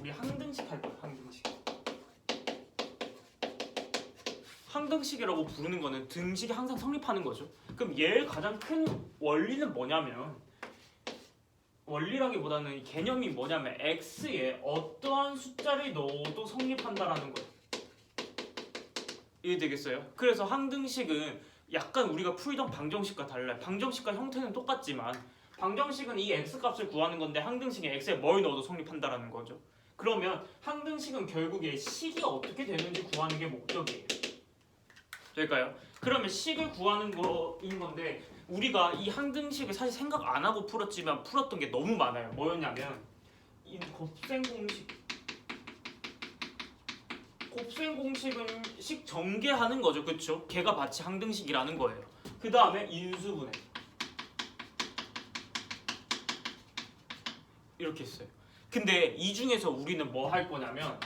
우리 항등식 할 거야. 항등식이라고 부르는 거는 등식이 항상 성립하는 거죠. 그럼 얘의 가장 큰 원리는 뭐냐면, 원리라기보다는 개념이 뭐냐면 x에 어떠한 숫자를 넣어도 성립한다라는 거예요. 이해되겠어요? 그래서 항등식은 약간 우리가 풀던 방정식과 달라요. 방정식과 형태는 똑같지만 방정식은 이 x값을 구하는 건데 항등식은 x에 뭘 넣어도 성립한다라는 거죠. 그러면 항등식은 결국에 식이 어떻게 되는지 구하는 게 목적이에요. 될까요? 그러면 식을 구하는 거인 건데, 우리가 이 항등식을 사실 생각 안 하고 풀었지만 풀었던 게 너무 많아요. 뭐였냐면 이 곱셈 공식은 식 전개하는 거죠. 그쵸? 걔가 마치 항등식이라는 거예요. 그 다음에 인수분해 이렇게 했어요. 근데 이 중에서 우리는 뭐 할 거냐면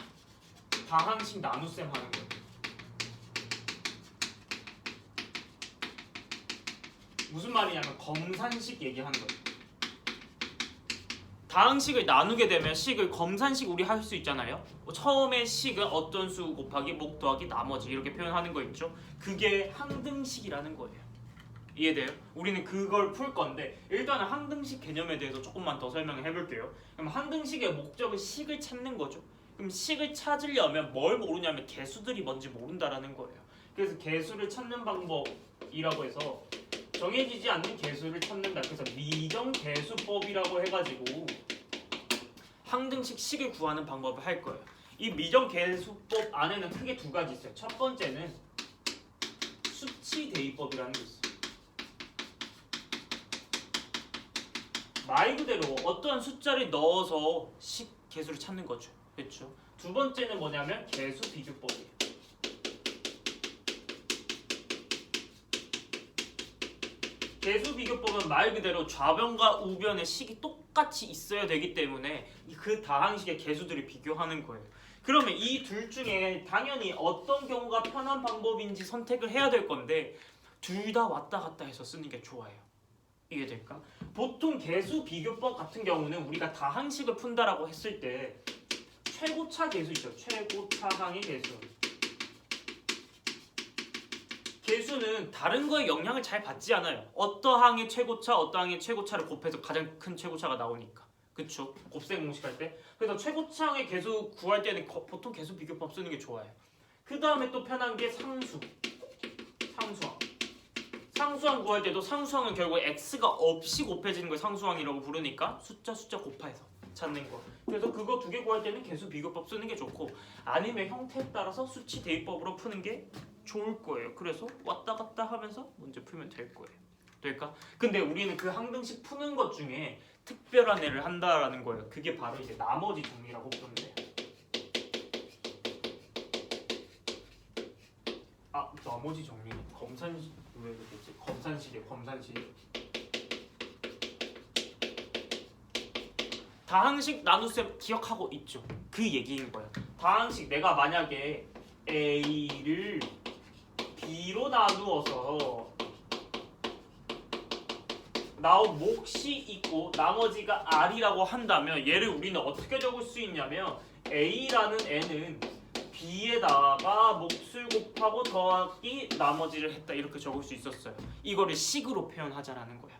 다항식 나눗셈 하는 거예요. 무슨 말이냐면 검산식 얘기하는 거예요. 다항식을 나누게 되면 식을 검산식 우리 할 수 있잖아요. 처음에 식은 어떤 수 곱하기 목 더하기 나머지 이렇게 표현하는 거 있죠. 그게 항등식이라는 거예요. 이해돼요? 우리는 그걸 풀 건데 일단은 항등식 개념에 대해서 조금만 더 설명을 해볼게요. 그럼 항등식의 목적은 식을 찾는 거죠. 그럼 식을 찾으려면 뭘 모르냐면 개수들이 뭔지 모른다라는 거예요. 그래서 개수를 찾는 방법이라고 해서 정해지지 않는 개수를 찾는다. 그래서 미정개수법이라고 해가지고 항등식 식을 구하는 방법을 할 거예요. 이 미정개수법 안에는 크게 두 가지 있어요. 첫 번째는 수치대입법이라는 게 있어요. 말 그대로 어떠한 숫자를 넣어서 식 개수를 찾는 거죠. 그렇죠? 두 번째는 뭐냐면 개수비교법이에요. 개수비교법은 말 그대로 좌변과 우변의 식이 똑같이 있어야 되기 때문에 그 다항식의 개수들을 비교하는 거예요. 그러면 이 둘 중에 당연히 어떤 경우가 편한 방법인지 선택을 해야 될 건데 둘 다 왔다 갔다 해서 쓰는 게 좋아요. 이해될까? 보통 개수비교법 같은 경우는 우리가 다항식을 푼다라고 했을 때 최고차 개수 있죠. 최고차항의 개수. 개수는 다른 거에 영향을 잘 받지 않아요. 어떠항의 최고차, 어떠항의 최고차를 곱해서 가장 큰 최고차가 나오니까. 그쵸? 곱셈 공식 할 때. 그래서 최고차항의 개수 구할 때는 보통 개수 비교법 쓰는 게 좋아요. 그 다음에 또 편한 게 상수항. 상수항 구할 때도 상수항은 결국 x가 없이 곱해지는 걸 상수항이라고 부르니까 숫자 곱해서 찾는 거. 그래서 그거 두 개 구할 때는 개수 비교법 쓰는 게 좋고, 아니면 형태에 따라서 수치 대입법으로 푸는 게 좋을 거예요. 그래서 왔다 갔다 하면서 문제 풀면 될 거예요. 될까? 근데 우리는 그 항등식 푸는 것 중에 특별한 애를 한다라는 거예요. 그게 바로 이제 나머지 정리라고 부르는데요. 나머지 정리는 검산식 왜 그랬지? 검산식. 다항식 나눗셈 기억하고 있죠? 그 얘기인 거예요. 다항식 내가 만약에 A를 B로 나누어서 나온 몫이 있고 나머지가 R이라고 한다면 얘를 우리는 어떻게 적을 수 있냐면 A라는 N은 B에다가 몫을 곱하고 더하기 나머지를 했다 이렇게 적을 수 있었어요. 이거를 식으로 표현하자라는 거야.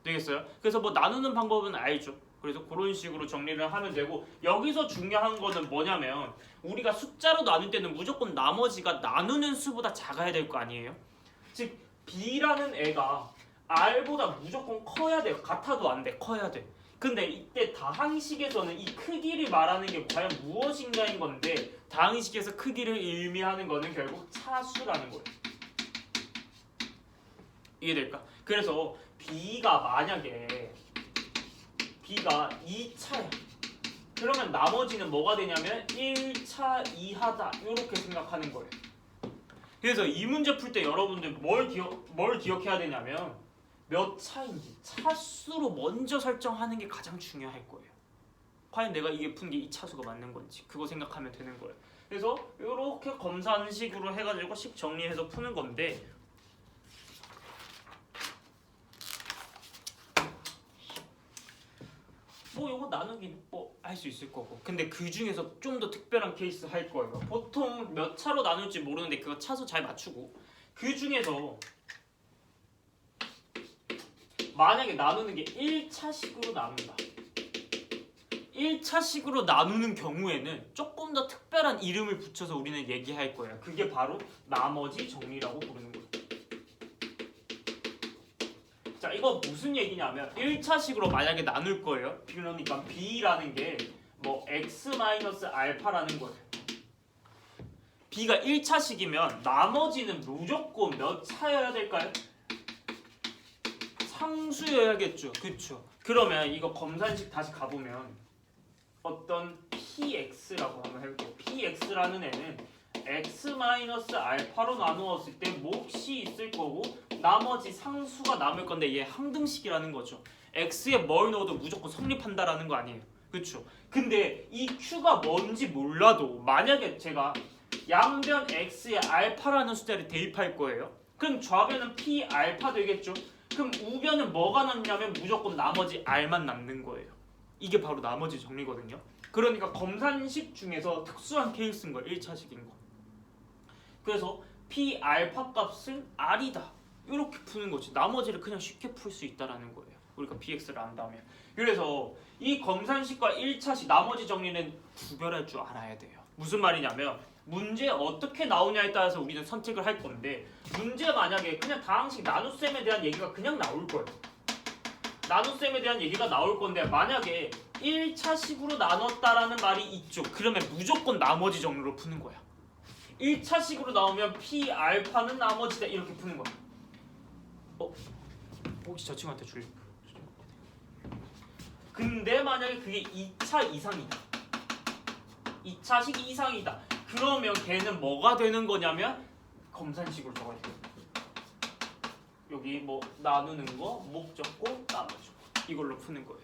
되겠어요? 그래서 뭐 나누는 방법은 알죠. 그래서 그런 식으로 정리를 하면 되고, 여기서 중요한 거는 뭐냐면 우리가 숫자로 나눌 때는 무조건 나머지가 나누는 수보다 작아야 될 거 아니에요? 즉 B라는 애가 R보다 무조건 커야 돼요. 같아도 안 돼. 커야 돼. 근데 이때 다항식에서는 이 크기를 말하는 게 과연 무엇인가인 건데, 다항식에서 크기를 의미하는 거는 결국 차수라는 거예요. 이해될까? 그래서 B가 만약에 B가 2차야. 그러면 나머지는 뭐가 되냐면 1차 이하다. 이렇게 생각하는 거예요. 그래서 이 문제 풀 때 여러분들 뭘 기억해야 되냐면 몇 차인지 차수로 먼저 설정하는 게 가장 중요할 거예요. 과연 내가 이게 푼 게 이 차수가 맞는 건지 그거 생각하면 되는 거예요. 그래서 이렇게 검산식으로 해가지고 식 정리해서 푸는 건데, 뭐 이거 나누기 뭐 할 수 있을 거고. 근데 그 중에서 좀 더 특별한 케이스 할 거예요. 보통 몇 차로 나눌지 모르는데 그거 차수 잘 맞추고, 그 중에서 만약에 나누는 게 1차식으로 나눈다. 1차식으로 나누는 경우에는 조금 더 특별한 이름을 붙여서 우리는 얘기할 거예요. 그게 바로 나머지 정리라고 부르는 거예요. 자, 이거 무슨 얘기냐면 1차식으로 만약에 나눌 거예요. 그러니까 b라는 게 뭐 x-알파라는 거예요. b가 1차식이면 나머지는 무조건 몇 차여야 될까요? 상수여야겠죠. 그쵸? 그러면 이거 검산식 다시 가보면 어떤 px라고 한번 해볼게요. px라는 애는 x-알파로 나누었을 때 몫이 있을 거고 나머지 상수가 남을 건데 얘 항등식이라는 거죠. x에 뭘 넣어도 무조건 성립한다라는 거 아니에요. 그쵸? 근데 이 q가 뭔지 몰라도 만약에 제가 양변 x에 알파라는 숫자를 대입할 거예요. 그럼 좌변은 p 알파 되겠죠? 그럼 우변은 뭐가 남냐면 무조건 나머지 r만 남는 거예요. 이게 바로 나머지 정리거든요. 그러니까 검산식 중에서 특수한 케이스인 거예요. 1차식인 거. 그래서 p 알파 값은 r이다. 이렇게 푸는 거지. 나머지를 그냥 쉽게 풀 수 있다라는 거예요. 우리가 px를 안다면. 그래서 이 검산식과 1차식 나머지 정리는 구별할 줄 알아야 돼요. 무슨 말이냐면 문제 어떻게 나오냐에 따라서 우리는 선택을 할 건데, 문제 만약에 그냥 다항식 나눗셈에 대한 얘기가 그냥 나올 거예요. 나눗셈에 대한 얘기가 나올 건데 만약에 1차식으로 나눴다라는 말이 있죠. 그러면 무조건 나머지 정리로 푸는 거야. 1차식으로 나오면 p 알파는 나머지다 이렇게 푸는 거야. 혹시 저 친구한테 줄래? 근데 만약에 그게 2차 이상이다. 2차식 이상이다. 그러면 걔는 뭐가 되는 거냐면 검산식으로 적어야 돼요. 여기 뭐 나누는 거, 목적고, 나머지 이걸로 푸는 거예요.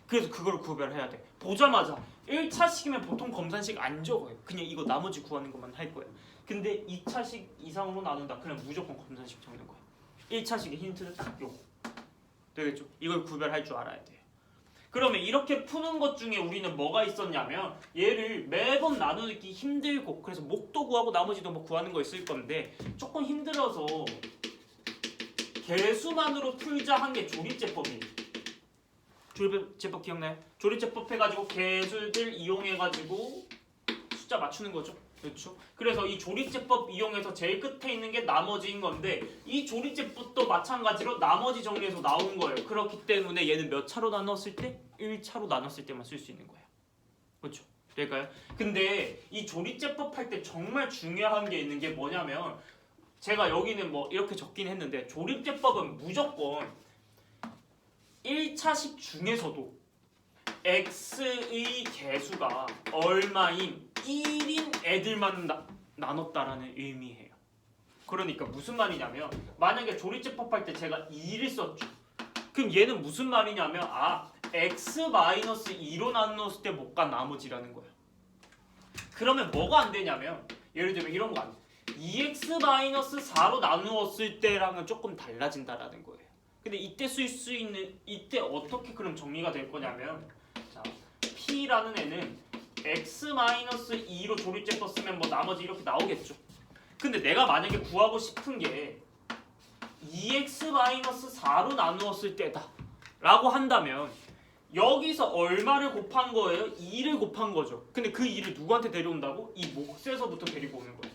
그래서 그걸 구별해야 돼. 보자마자 1차식이면 보통 검산식 안 적어요. 그냥 이거 나머지 구하는 것만 할 거예요. 근데 2차식 이상으로 나눈다. 그럼 무조건 검산식 적는 거예요. 1차식의 힌트는 딱 요거. 되겠죠? 이걸 구별할 줄 알아야 돼요. 그러면 이렇게 푸는 것 중에 우리는 뭐가 있었냐면 얘를 매번 나누기 힘들고, 그래서 목도 구하고 나머지도 뭐 구하는 거 있을 건데 조금 힘들어서 개수만으로 풀자 한 게 조립제법이에요. 조립제법 기억나요? 조립제법 해가지고 개수들 이용해가지고 숫자 맞추는 거죠. 그렇죠? 그래서 이 조립제법 이용해서 제일 끝에 있는 게 나머지인 건데 이 조립제법도 마찬가지로 나머지 정리해서 나온 거예요. 그렇기 때문에 얘는 몇 차로 나눴을 때? 1차로 나눴을 때만 쓸 수 있는 거예요. 그렇죠? 될까요? 근데 이 조립제법 할 때 정말 중요한 게 있는 게 뭐냐면 제가 여기는 뭐 이렇게 적긴 했는데 조립제법은 무조건 1차식 중에서도 x의 개수가 얼마인 1인 애들만 나눴다라는 의미예요. 그러니까 무슨 말이냐면 만약에 조립제법 할 때 제가 2를 썼죠. 그럼 얘는 무슨 말이냐면 x-2로 나누었을 때 못간 나머지라는 거야. 그러면 뭐가 안 되냐면 예를 들면 이런 거 안 돼. 2x-4로 나누었을 때랑은 조금 달라진다라는 거예요. 근데 이때 쓸 수 있는 이때 어떻게 그럼 정리가 될 거냐면 자, p라는 애는 x-2로 조립제법 쓰면 뭐 나머지 이렇게 나오겠죠. 근데 내가 만약에 구하고 싶은 게 2x-4로 나누었을 때다 라고 한다면 여기서 얼마를 곱한 거예요? 2를 곱한 거죠. 근데 그 2를 누구한테 데려온다고? 이 몫에서부터 데리고 오는 거예요.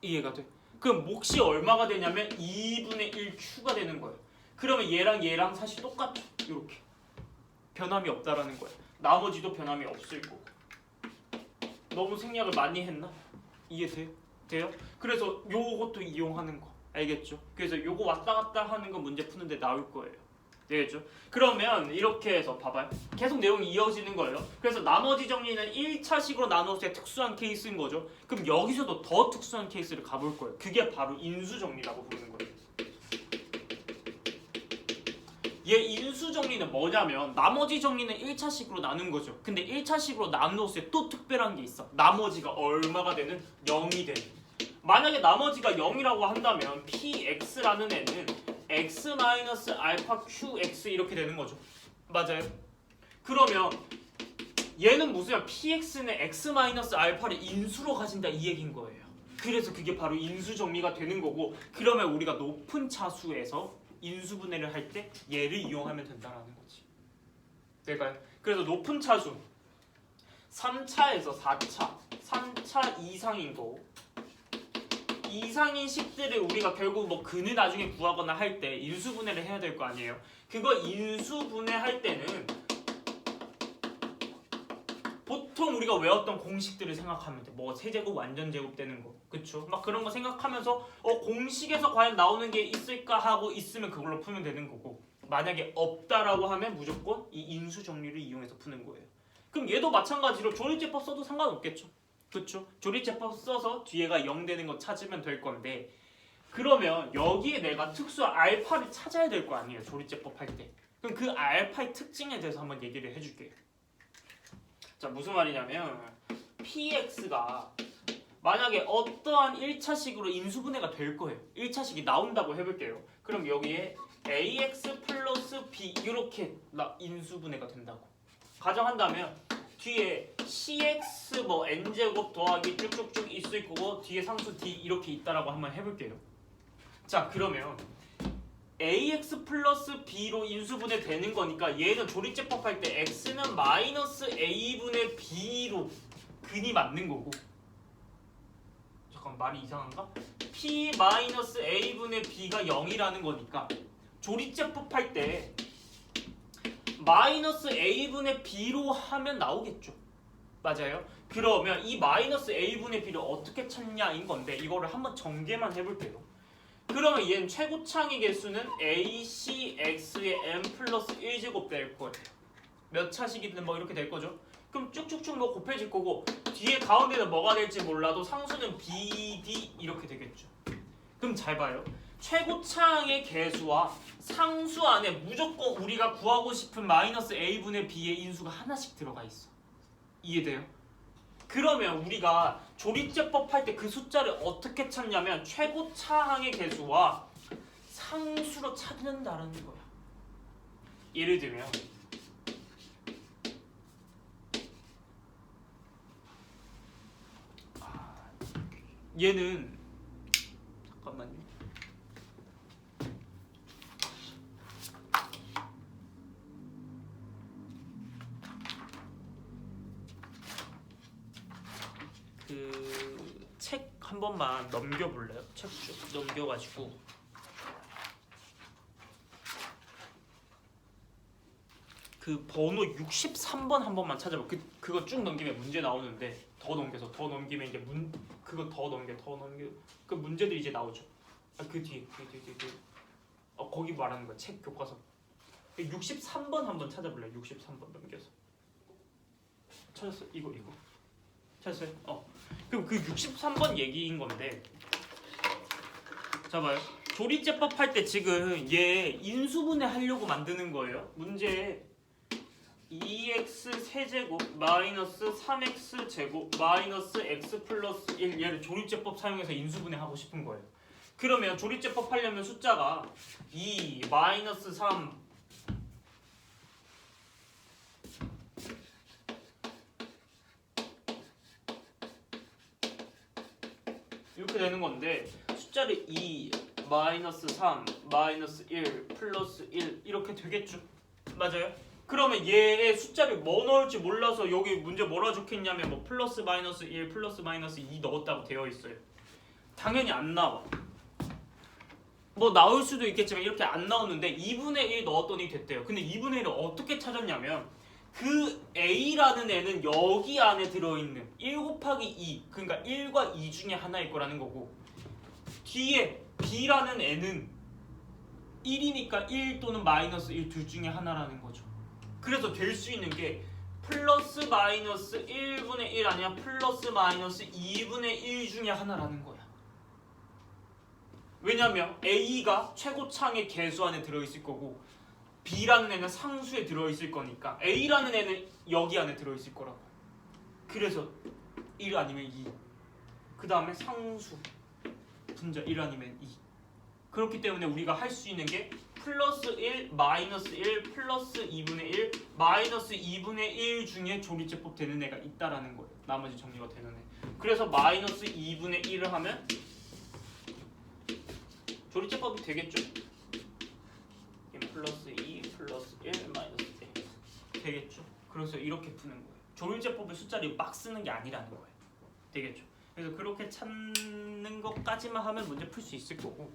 이해가 돼? 그럼 몫이 얼마가 되냐면 2분의 1q가 되는 거예요. 그러면 얘랑 사실 똑같죠. 이렇게 변함이 없다라는 거예요. 나머지도 변함이 없을 거고. 너무 생략을 많이 했나? 이해돼요? 돼요? 그래서 요것도 이용하는 거 알겠죠? 그래서 요거 왔다 갔다 하는 거 문제 푸는데 나올 거예요. 되겠죠? 그러면 이렇게 해서 봐봐요. 계속 내용이 이어지는 거예요. 그래서 나머지 정리는 1차식으로 나눴을 때 특수한 케이스인 거죠. 그럼 여기서도 더 특수한 케이스를 가볼 거예요. 그게 바로 인수정리라고 부르는 거예요. 얘 인수정리는 뭐냐면 나머지 정리는 1차식으로 나눈 거죠. 근데 1차식으로 나누었을 때 또 특별한 게 있어. 나머지가 얼마가 되는? 0이 되는. 만약에 나머지가 0이라고 한다면 px라는 애는 x-알파 qx 이렇게 되는 거죠. 맞아요? 그러면 얘는 무슨 px는 x-알파를 인수로 가진다 이 얘기인 거예요. 그래서 그게 바로 인수 정리가 되는 거고, 그러면 우리가 높은 차수에서 인수분해를 할 때 얘를 이용하면 된다라는 거지. 될까요? 그래서 높은 차수 3차에서 4차, 3차 이상인 거, 이상인 식들을 우리가 결국 뭐 근을 나중에 구하거나 할 때 인수분해를 해야 될 거 아니에요. 그거 인수분해할 때는 보통 우리가 외웠던 공식들을 생각하면 돼. 뭐 세제곱 완전제곱 되는 거, 그쵸? 막 그런 거 생각하면서 공식에서 과연 나오는 게 있을까 하고 있으면 그걸로 풀면 되는 거고, 만약에 없다라고 하면 무조건 이 인수 정리를 이용해서 푸는 거예요. 그럼 얘도 마찬가지로 조립제법 써도 상관없겠죠? 그쵸? 조립제법 써서 뒤에가 0 되는 거 찾으면 될 건데, 그러면 여기에 내가 특수 알파를 찾아야 될 거 아니에요, 조립제법 할 때. 그럼 그 알파의 특징에 대해서 한번 얘기를 해줄게요. 자, 무슨 말이냐면 px가 만약에 어떠한 1차식으로 인수분해가 될 거예요. 1차식이 나온다고 해볼게요. 그럼 여기에 ax 플러스 b 이렇게 인수분해가 된다고 가정한다면, 뒤에 cx 뭐 n제곱 더하기 쭉쭉쭉 있을 거고 뒤에 상수 d 이렇게 있다라고 한번 해볼게요. 자, 그러면 ax 플러스 b로 인수분해 되는 거니까 얘는 조립제법 할 때 x는 마이너스 a분의 b로 근이 맞는 거고, 잠깐 말이 이상한가? p 마이너스 a분의 b가 0이라는 거니까 조립제법 할 때 마이너스 a분의 b로 하면 나오겠죠. 맞아요? 그러면 이 마이너스 a분의 b를 어떻게 찾냐인 건데, 이거를 한번 전개만 해볼게요. 그러면 얘는 최고창의 개수는 acx의 n 플러스 1제곱 될 거예요. 몇 차식이든 뭐 이렇게 될 거죠. 그럼 쭉쭉쭉 뭐 곱해질 거고, 뒤에 가운데는 뭐가 될지 몰라도 상수는 bd 이렇게 되겠죠. 그럼 잘 봐요. 최고창의 개수와 상수 안에 무조건 우리가 구하고 싶은 마이너스 a분의 b의 인수가 하나씩 들어가 있어. 이해돼요? 그러면 우리가 조립제법 할 때 그 숫자를 어떻게 찾냐면 최고차항의 개수와 상수로 찾는다는 거야. 예를 들면 얘는 잠깐만요. 그 책 한 번만 넘겨볼래요? 책 쭉 넘겨가지고 그 번호 63번 한 번만 찾아봐. 그거 쭉 넘기면 문제 나오는데, 더 넘겨서 더 넘기면 이제 그거 더 넘겨 그 문제들이 이제 나오죠. 그 뒤에 거기 말하는 거야. 책 교과서 63번 한번 찾아볼래? 63번 넘겨서 찾았어? 이거 찾았어요? 그럼 그 63번 얘기인 건데, 자 봐요. 조립제법 할 때 지금 얘 인수분해 하려고 만드는 거예요. 문제에 2x 세제곱 마이너스 3x 제곱 마이너스 x 플러스 1, 얘를 조립제법 사용해서 인수분해 하고 싶은 거예요. 그러면 조립제법 하려면 숫자가 2, 마이너스 3, 이렇게 되는 건데, 숫자를 2, 마이너스 3, 마이너스 1, 플러스 1 이렇게 되겠죠? 맞아요? 그러면 얘의 숫자를 뭐 넣을지 몰라서 여기 문제 뭐라 적혀있냐면 뭐 플러스 마이너스 1, 플러스 마이너스 2 넣었다고 되어 있어요. 당연히 안 나와. 뭐 나올 수도 있겠지만 이렇게 안 나오는데 2분의 1 넣었더니 됐대요. 근데 2분의 1을 어떻게 찾았냐면, 그 a라는 애는 여기 안에 들어있는 1 곱하기 2, 그러니까 1과 2 중에 하나일 거라는 거고, 뒤에 b라는 애는 1이니까 1 또는 마이너스 1 둘 중에 하나라는 거죠. 그래서 될 수 있는 게 플러스 마이너스 1분의 1 아니야 플러스 마이너스 2분의 1 중에 하나라는 거야. 왜냐면 a가 최고창의 개수 안에 들어있을 거고 b라는 애는 상수에 들어있을 거니까 a라는 애는 여기 안에 들어있을 거라고. 그래서 1 아니면 2, 그 다음에 상수 분자 1 아니면 2. 그렇기 때문에 우리가 할 수 있는 게 플러스 1, 마이너스 1, 플러스 2분의 1, 마이너스 2분의 1 중에 조리제법 되는 애가 있다라는 거예요. 나머지 정리가 되는 애. 그래서 마이너스 2분의 1을 하면 조리제법이 되겠죠? 플러스 2, 플러스 1, 마이너스 1 되겠죠? 그래서 이렇게 푸는 거예요. 조리제법을 숫자를 막 쓰는 게 아니라는 거예요. 되겠죠? 그래서 그렇게 찾는 것까지만 하면 문제 풀 수 있을 거고